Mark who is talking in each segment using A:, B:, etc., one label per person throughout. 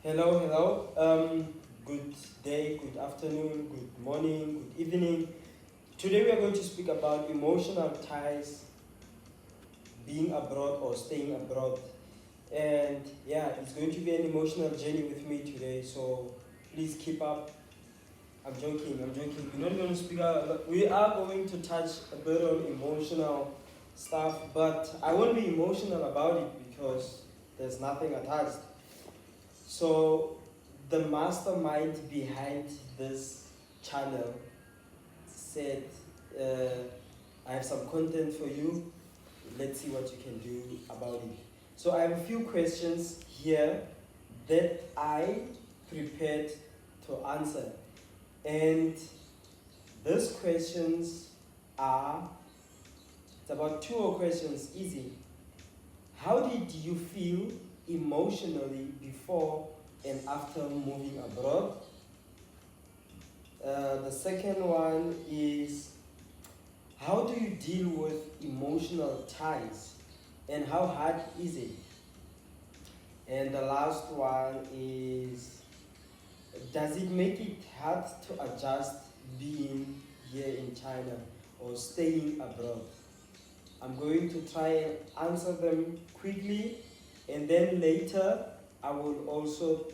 A: Hello, hello. Good day, good afternoon, good morning, good evening. Today we are going to speak about emotional ties, being abroad or staying abroad. And yeah, it's going to be an emotional journey with me today, so please keep up. I'm joking, I'm joking. We're not going to speak out, we are going to touch a bit on emotional stuff, but I won't be emotional about it because there's nothing attached. So the mastermind behind this channel said, I have some content for you. Let's see what you can do about it. So I have a few questions here that I prepared to answer. And those questions are, it's about two or questions, easy. How did you feel emotionally before and after moving abroad? The second one is, how do you deal with emotional ties and how hard is it? And the last one is, does it make it hard to adjust being here in China or staying abroad? I'm going to try and answer them quickly, and then later I will also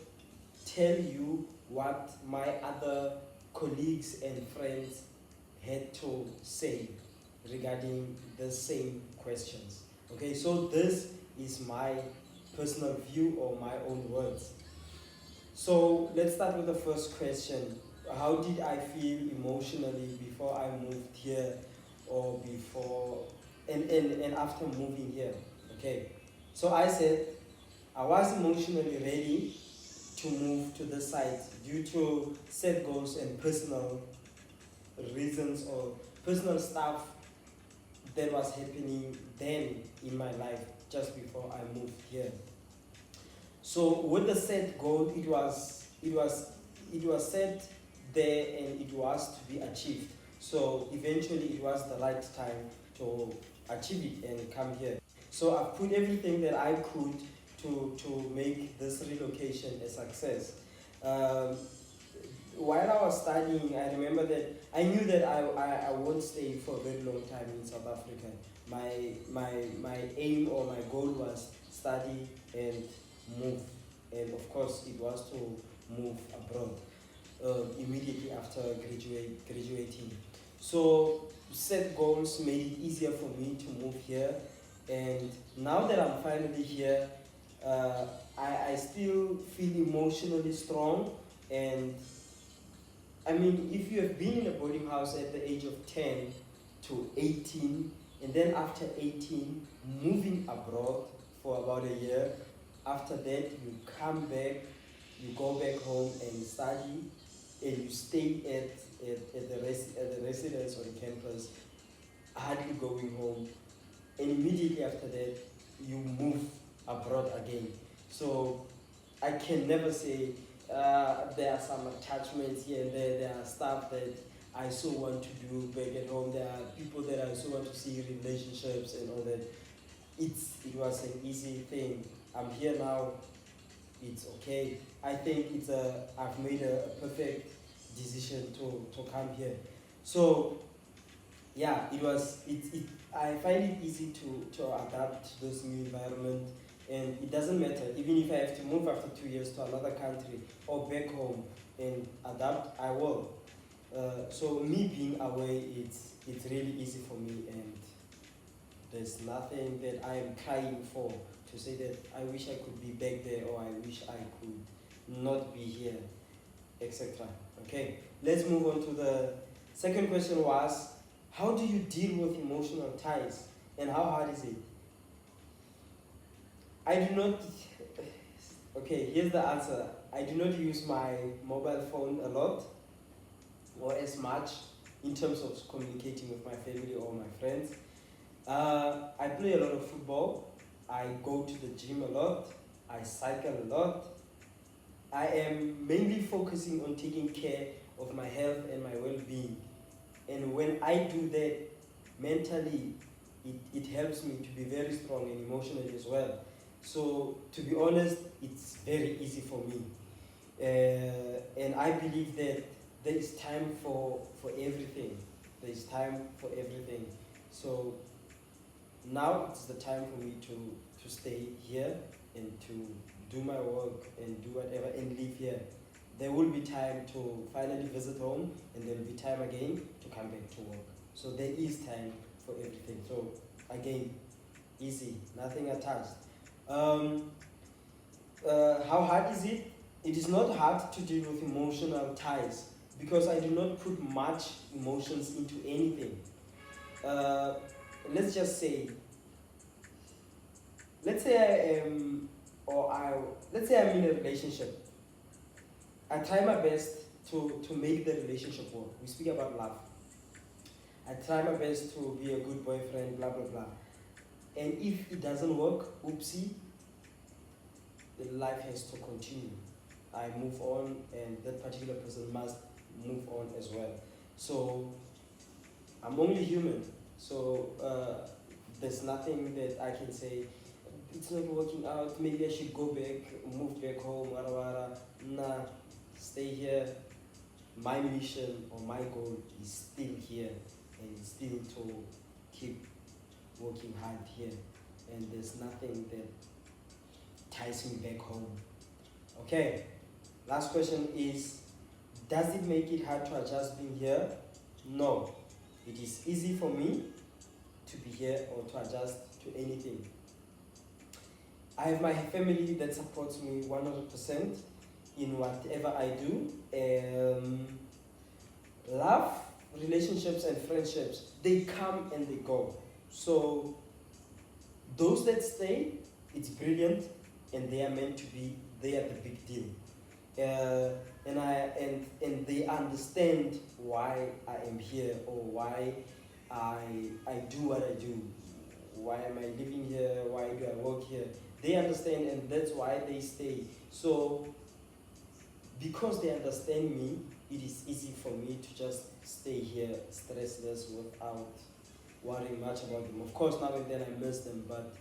A: tell you what my other colleagues and friends had to say regarding the same questions. Okay, so this is my personal view or my own words. So let's start with the first question. How did I feel emotionally before I moved here or before and after moving here? Okay, so I said I was emotionally ready to move to the site due to set goals and personal reasons or personal stuff that was happening then in my life just before I moved here. So with the set goal, it was set there and it was to be achieved. So eventually it was the right time to achieve it and come here. So I've put everything that I could to make this relocation a success. Um, while I was studying, I remember that I knew that I won't stay for a very long time in South Africa. My aim or my goal was study and move. And of course, it was to move abroad immediately after graduating. So set goals made it easier for me to move here. And now that I'm finally here, uh, I still feel emotionally strong. And I mean, if you have been in a boarding house at the age of 10 to 18, and then after 18, moving abroad for about a year, after that, you come back, you go back home and study, and you stay at the residence or the campus, hardly going home, and immediately after that, you move abroad again. So I can never say there are some attachments here and there. There are stuff that I so want to do back at home. There are people that I so want to see, relationships and all that. It was an easy thing. I'm here now. It's okay. I think I've made a perfect decision to come here. So yeah, I find it easy to adapt to this new environment, and it doesn't matter even if I have to move after 2 years to another country or back home and adapt, I will. So me being away, it's really easy for me, and there's nothing that I am crying for to say that I wish I could be back there or I wish I could not be here, etc. Okay, let's move on to the second question was, how do you deal with emotional ties and how hard is it? I do not, okay, here's the answer. I do not use my mobile phone a lot or as much in terms of communicating with my family or my friends. I play a lot of football. I go to the gym a lot. I cycle a lot. I am mainly focusing on taking care of my health and my well-being. And when I do that mentally, it helps me to be very strong and emotionally as well. So to be honest, it's very easy for me. And I believe that there is time for everything. There is time for everything. So now it's the time for me to stay here and to do my work and do whatever and live here. There will be time to finally visit home, and there will be time again to come back to work. So there is time for everything. So again, easy, nothing attached. How hard is it? It is not hard to deal with emotional ties because I do not put much emotions into anything. Let's just say, let's say I am, let's say I'm in a relationship. I try my best to make the relationship work. We speak about love. I try my best to be a good boyfriend, blah, blah, blah. And if it doesn't work, oopsie, the life has to continue. I move on, and that particular person must move on as well. So I'm only human. So there's nothing that I can say, it's not working out, maybe I should go back, move back home, wara wara. Nah, stay here. My mission or my goal is still here, and it's still to keep working hard here. And there's nothing that ties me back home. Okay, last question is, does it make it hard to adjust being here? No, it is easy for me to be here or to adjust to anything. I have my family that supports me 100% in whatever I do. Love, relationships and friendships, they come and they go. So those that stay, it's brilliant, and they are meant to be, they are the big deal. And they understand why I am here, or why I do what I do. Why am I living here? Why do I work here? They understand, and that's why they stay. So because they understand me, it is easy for me to just stay here stressless without worrying much about them. Of course, now and then I miss them, but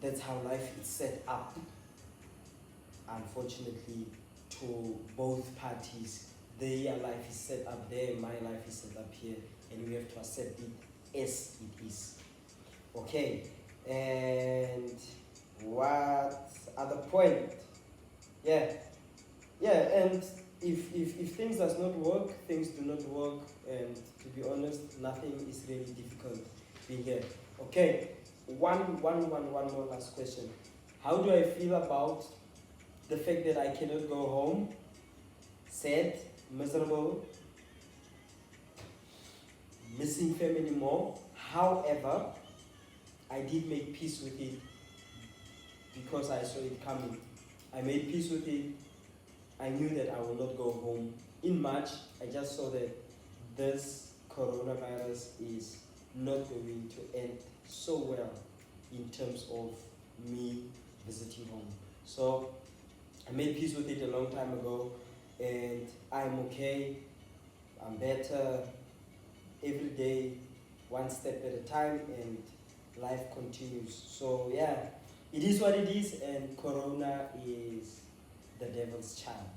A: that's how life is set up, unfortunately, to both parties. Their life is set up there, my life is set up here, and we have to accept it as it is. Okay, and what other point? Yeah, and if things does not work, things do not work, and to be honest, nothing is really difficult being here. Okay, one more last question. How do I feel about the fact that I cannot go home? Sad, miserable, missing family more. However, I did make peace with it because I saw it coming. I made peace with it. I knew that I will not go home. In March, I just saw that this coronavirus is not going to end so well in terms of me visiting home. So I made peace with it a long time ago, and I'm okay. I'm better every day, one step at a time, and life continues. So yeah, it is what it is, and Corona is the devil's child.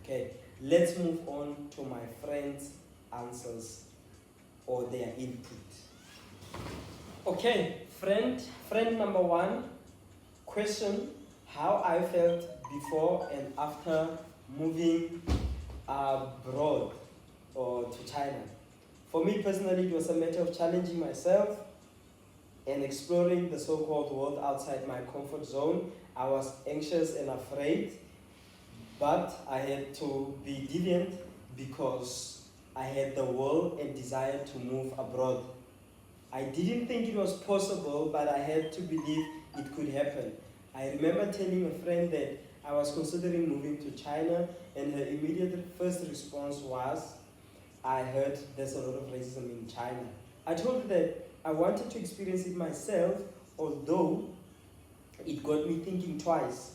A: Okay, let's move on to my friends' answers or their input. Okay, friend number one, question: how I felt before and after moving abroad or to China. For me personally, it was a matter of challenging myself and exploring the so-called world outside my comfort zone. I was anxious and afraid, but I had to be deviant because I had the will and desire to move abroad. I didn't think it was possible, but I had to believe it could happen. I remember telling a friend that I was considering moving to China, and her immediate first response was, I heard there's a lot of racism in China. I told her that I wanted to experience it myself, although it got me thinking twice.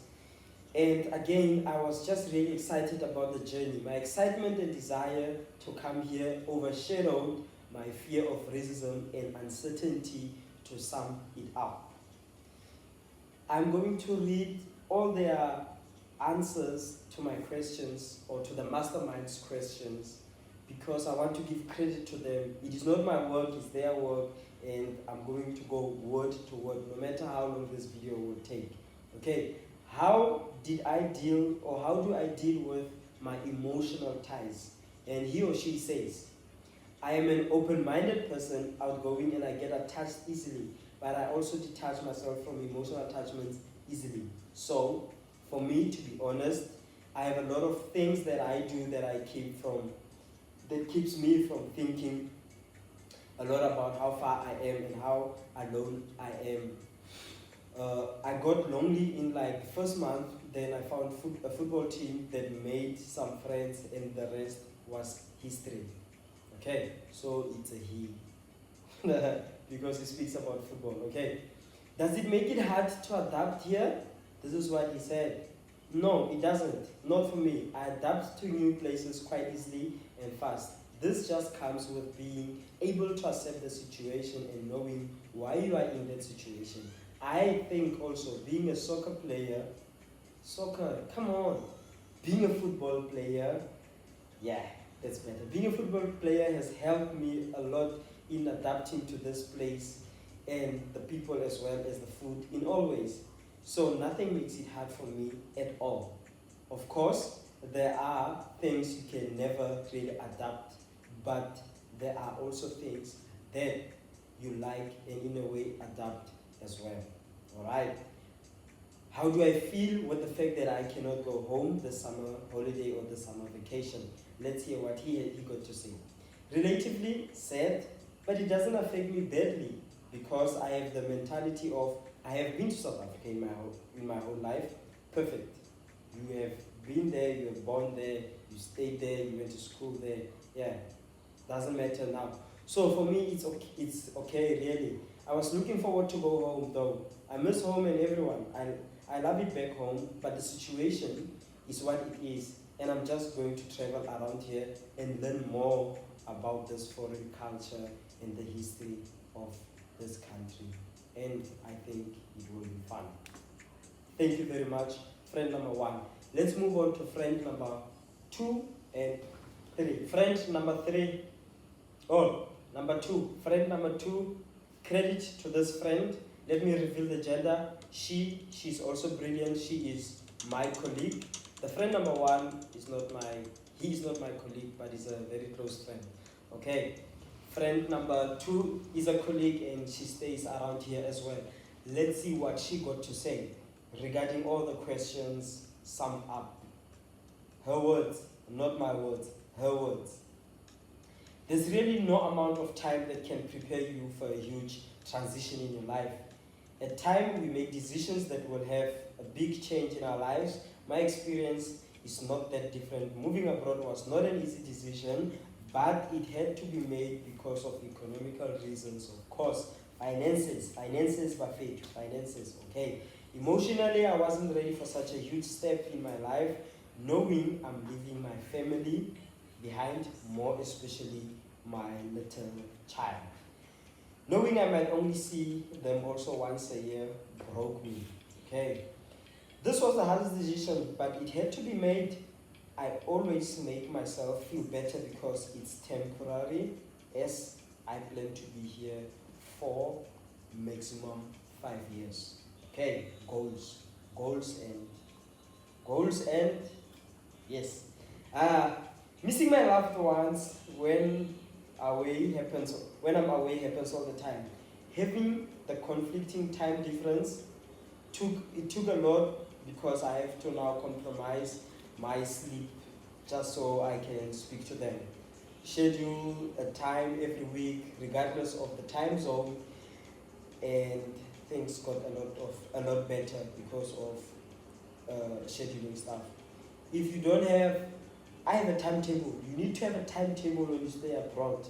A: And again, I was just really excited about the journey. My excitement and desire to come here overshadowed my fear of racism and uncertainty, to sum it up. I'm going to read all their answers to my questions or to the mastermind's questions because I want to give credit to them. It is not my work, it's their work, and I'm going to go word to word no matter how long this video will take. Okay, how do I deal with my emotional ties? And he or she says, I am an open-minded person, outgoing, and I get attached easily, but I also detach myself from emotional attachments easily. So, for me, to be honest, I have a lot of things that I do that keeps me from thinking a lot about how far I am and how alone I am. I got lonely in like the first month, then I found a football team that made some friends, and the rest was history. Okay, so it's a he. Because he speaks about football, okay? Does it make it hard to adapt here? This is what he said. No, it doesn't. Not for me. I adapt to new places quite easily and fast. This just comes with being able to accept the situation and knowing why you are in that situation. I think also being a soccer player, come on. Being a football player, yeah, that's better. Being a football player has helped me a lot in adapting to this place and the people as well as the food in all ways. So nothing makes it hard for me at all. Of course, there are things you can never really adapt, but there are also things that you like and in a way adapt as well. Alright? How do I feel with the fact that I cannot go home this summer holiday or the summer vacation? Let's hear what he got to say. Relatively sad, but it doesn't affect me badly because I have the mentality of I have been to South Africa in my whole life. Perfect. You have been there, you were born there, you stayed there, you went to school there. Yeah, doesn't matter now. So for me, it's okay really. I was looking forward to go home though. I miss home and everyone. I love it back home, but the situation is what it is. And I'm just going to travel around here and learn more about this foreign culture and the history of this country. And I think it will be fun. Thank you very much, friend number 1. Let's move on to friend number 2 and 3. Friend number 3, number 2. Friend number 2, credit to this friend. Let me reveal the gender. She's also brilliant. She is my colleague. The friend number 1 is not my colleague, but is a very close friend. Okay. Friend number 2 is a colleague and she stays around here as well. Let's see what she got to say regarding all the questions summed up. Her words, not my words, her words. There's really no amount of time that can prepare you for a huge transition in your life. At times, we make decisions that will have a big change in our lives. My experience is not that different. Moving abroad was not an easy decision, but it had to be made because of economical reasons, of course. Finances, Bafet, finances, okay. Emotionally, I wasn't ready for such a huge step in my life, knowing I'm leaving my family behind, more especially my little child. Knowing I might only see them also once a year broke me, okay. This was the hardest decision, but it had to be made. I always make myself feel better because it's temporary, as I plan to be here for maximum 5 years. Okay, goals and yes. Missing my loved ones when I'm away happens all the time. Having the conflicting time difference took a lot because I have to now compromise my sleep just so I can speak to them. Schedule a time every week regardless of the time zone, and things got a lot better because of scheduling stuff. If you don't have, I have a timetable. You need to have a timetable when you stay abroad.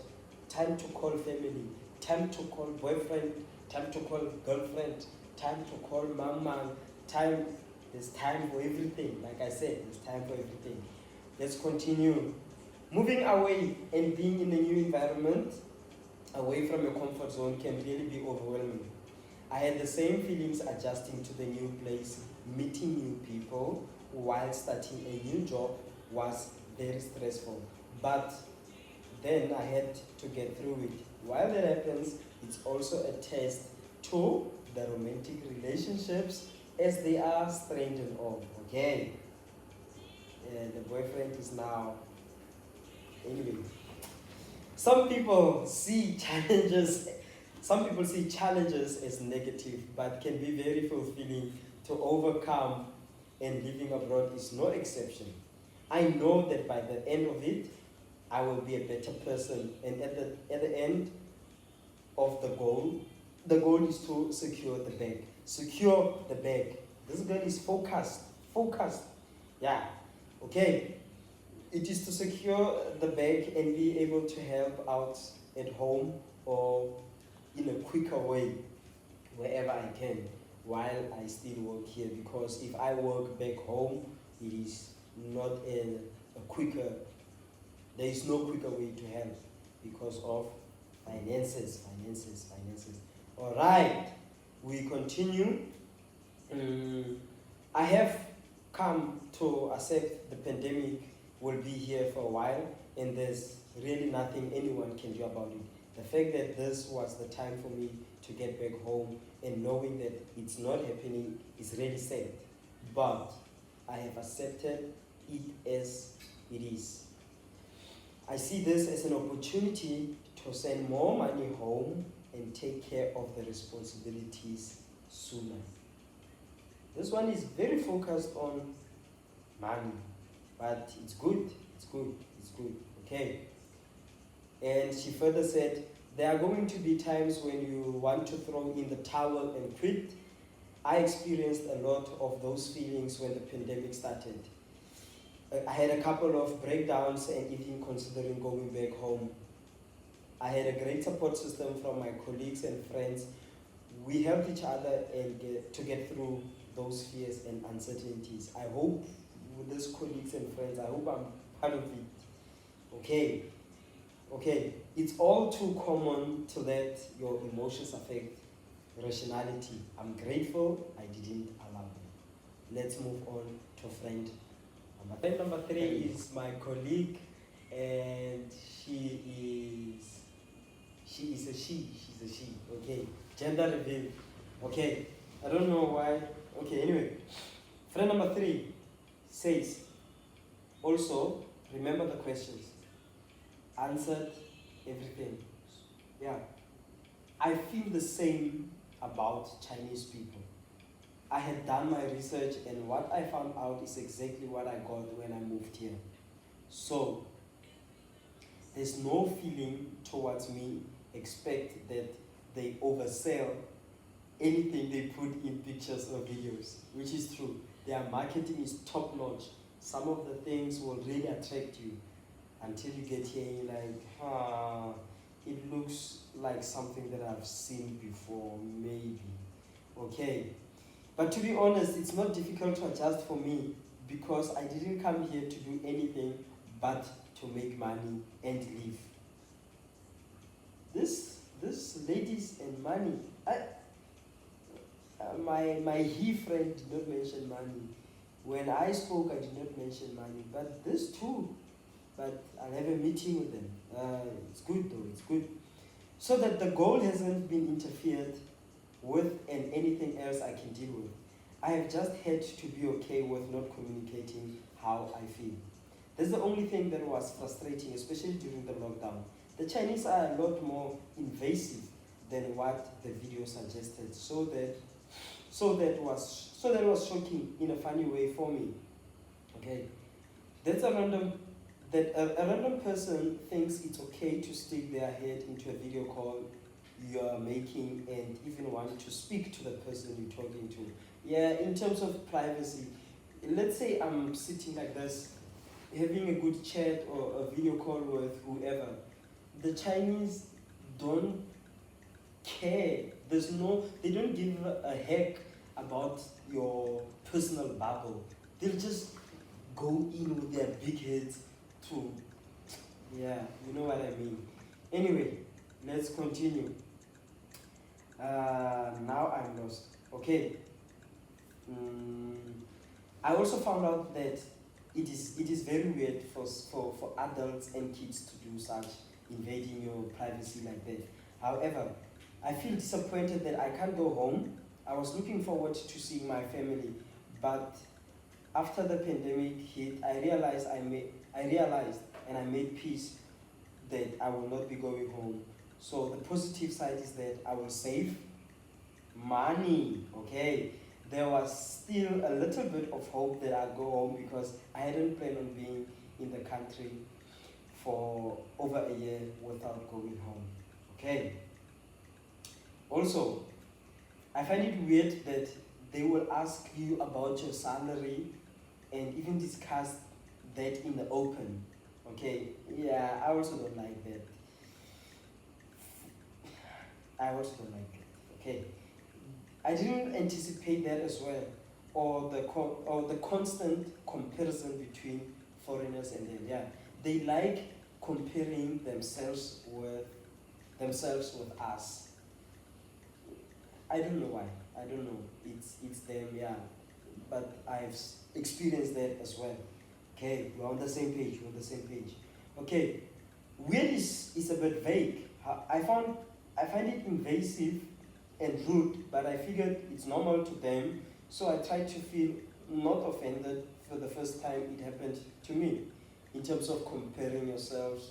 A: Time to call family, time to call boyfriend, time to call girlfriend, time to call mama, there's time for everything. Like I said, there's time for everything. Let's continue. Moving away and being in a new environment, away from your comfort zone, can really be overwhelming. I had the same feelings adjusting to the new place, meeting new people while starting a new job was very stressful. But then I had to get through it. While that happens, it's also a test to the romantic relationships as they are strained and all. Okay. The boyfriend is now. Anyway, some people see challenges. Some people see challenges as negative, but can be very fulfilling to overcome. And living abroad is no exception. I know that by the end of it, I will be a better person. And at the end of the goal is to secure the bag. Secure the bag. This girl is focused. Focused. Yeah. Okay. It is to secure the bag and be able to help out at home or in a quicker way wherever I can while I still work here, because if I work back home, it is not a quicker, there is no quicker way to help because of finances. All right, we continue. I have come to accept the pandemic will be here for a while, and there's really nothing anyone can do about it. The fact that this was the time for me to get back home and knowing that it's not happening is really sad. But I have accepted it as it is. I see this as an opportunity to send more money home and take care of the responsibilities sooner. This one is very focused on money, but it's good, okay? And she further said, there are going to be times when you want to throw in the towel and quit. I experienced a lot of those feelings when the pandemic started. I had a couple of breakdowns and even considering going back home. I had a great support system from my colleagues and friends. We helped each other and to get through those fears and uncertainties. I hope with these colleagues and friends, I hope I'm part of it. Okay, it's all too common to let your emotions affect rationality. I'm grateful I didn't allow them. Let's move on to friend number 3. Friend number 3 is my colleague, and she's a she. Okay, gender reveal. Okay, I don't know why. Okay, anyway, friend number 3 says, also remember the questions. Answered everything. Yeah. I feel the same about Chinese people. I had done my research and what I found out is exactly what I got when I moved here. So, there's no feeling towards me expect that they oversell anything they put in pictures or videos, which is true. Their marketing is top notch. Some of the things will really attract you until you get here and you're like, it looks like something that I've seen before, maybe. Okay. But to be honest, it's not difficult to adjust for me because I didn't come here to do anything but to make money and live. This ladies and money, my he friend did not mention money. When I spoke, I did not mention money, but this too. But I'll have a meeting with them. It's good though, it's good. So that the goal hasn't been interfered with and anything else I can deal with. I have just had to be okay with not communicating how I feel. That's the only thing that was frustrating, especially during the lockdown. The Chinese are a lot more invasive than what the video suggested. So that was shocking in a funny way for me. Okay, that's a random person thinks it's okay to stick their head into a video call you are making and even want to speak to the person you're talking to. Yeah, in terms of privacy, let's say I'm sitting like this, having a good chat or a video call with whoever. The Chinese don't care. They don't give a heck about your personal bubble. They'll just go in with their big heads to, yeah, you know what I mean. Anyway, let's continue. Now I'm lost. Okay. I also found out that it is very weird for adults and kids to do such, invading your privacy like that. However, I feel disappointed that I can't go home. I was looking forward to seeing my family, but after the pandemic hit, I realized and I made peace that I will not be going home. So the positive side is that I will save money. Okay, there was still a little bit of hope that I'd go home because I hadn't planned on being in the country for over a year without going home. Okay. Also, I find it weird that they will ask you about your salary and even discuss that in the open. Okay, yeah, I also don't like that. I also don't like that. Okay, I didn't anticipate that as well, or the constant comparison between foreigners and them. Yeah, they like comparing themselves with us. I don't know why. I don't know. It's them. Yeah, but I've experienced that as well. Okay, we're on the same page. We're on the same page. Okay, weird is a bit vague. I find it invasive and rude, but I figured it's normal to them, so I tried to feel not offended for the first time it happened to me. In terms of comparing yourselves,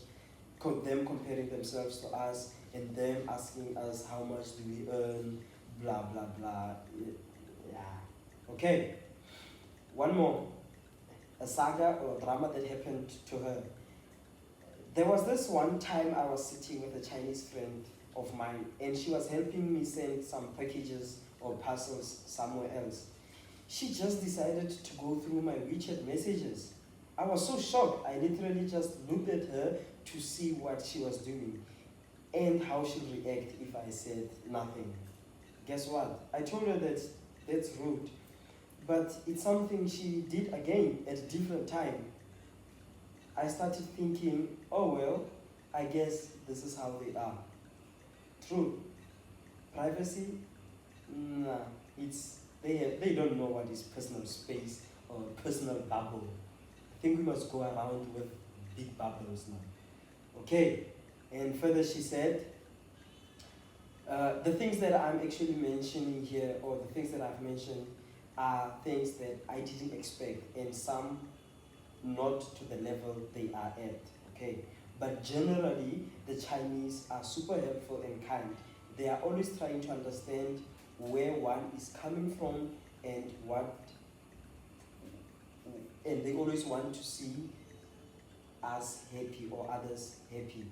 A: them comparing themselves to us, and them asking us how much do we earn, blah blah blah. Yeah. Okay. One more, a saga or drama that happened to her. There was this one time I was sitting with a Chinese friend of mine, and she was helping me send some packages or parcels somewhere else. She just decided to go through my WeChat messages. I was so shocked. I literally just looked at her to see what she was doing and how she'd react if I said nothing. Guess what? I told her that that's rude, but it's something she did again at a different time. I started thinking, oh well, I guess this is how they are. True. Privacy? Nah. They don't know what is personal space or personal bubble. I think we must go around with big bubbles now. Okay. And further she said, the things that I'm actually mentioning here, or the things that I've mentioned, are things that I didn't expect, and some not to the level they are at. Okay, but generally the Chinese are super helpful and kind. They are always trying to understand where one is coming from and they always want to see us happy or others happy.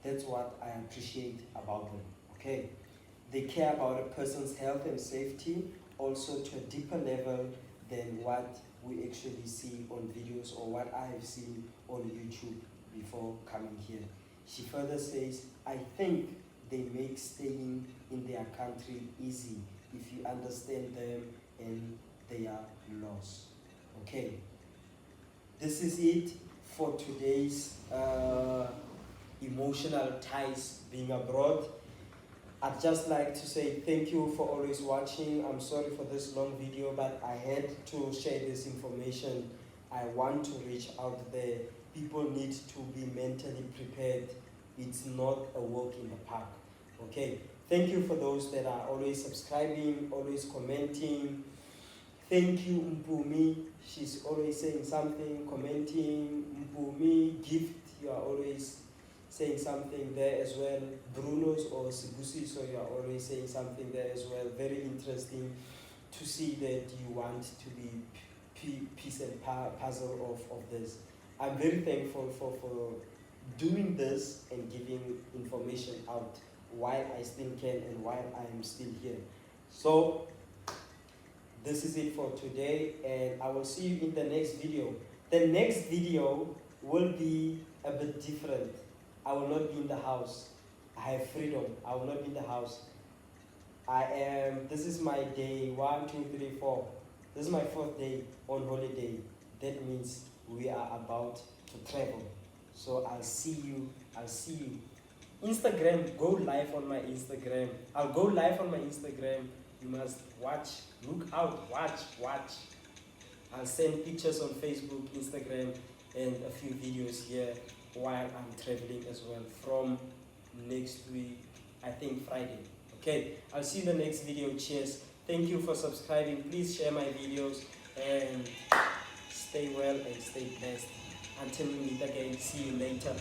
A: That's what I appreciate about them. Okay, they care about a person's health and safety also to a deeper level than what we actually see on videos or what I have seen on YouTube before coming here. She further says, I think they make staying in their country easy if you understand them and their laws. Okay, this is it for today's emotional ties being abroad. I'd just like to say thank you for always watching. I'm sorry for this long video, but I had to share this information. I want to reach out there. People need to be mentally prepared. It's not a walk in the park. Okay. Thank you for those that are always subscribing, always commenting. Thank you, Mpumi. She's always saying something, commenting. Mpumi, Gift, you are always saying something there as well. Bruno's or Sibusi, so you are always saying something there as well. Very interesting to see that you want to be piece and puzzle of this. I'm very thankful for doing this and giving information out while I still can and while I am still here. So this is it for today, and I will see you in the next video. The next video will be a bit different. I will not be in the house. I have freedom. I will not be in the house. This is my day 1, 2, 3, 4. This is my 4th day on holiday. That means we are about to travel. So I'll see you Instagram, go live on my Instagram. I'll go live on my Instagram. You must watch, look out, watch. I'll send pictures on Facebook, Instagram, and a few videos here while I'm traveling as well from next week, I think Friday. Okay, I'll see you in the next video. Cheers. Thank you for subscribing. Please share my videos and stay well and stay blessed. Until we meet again, see you later.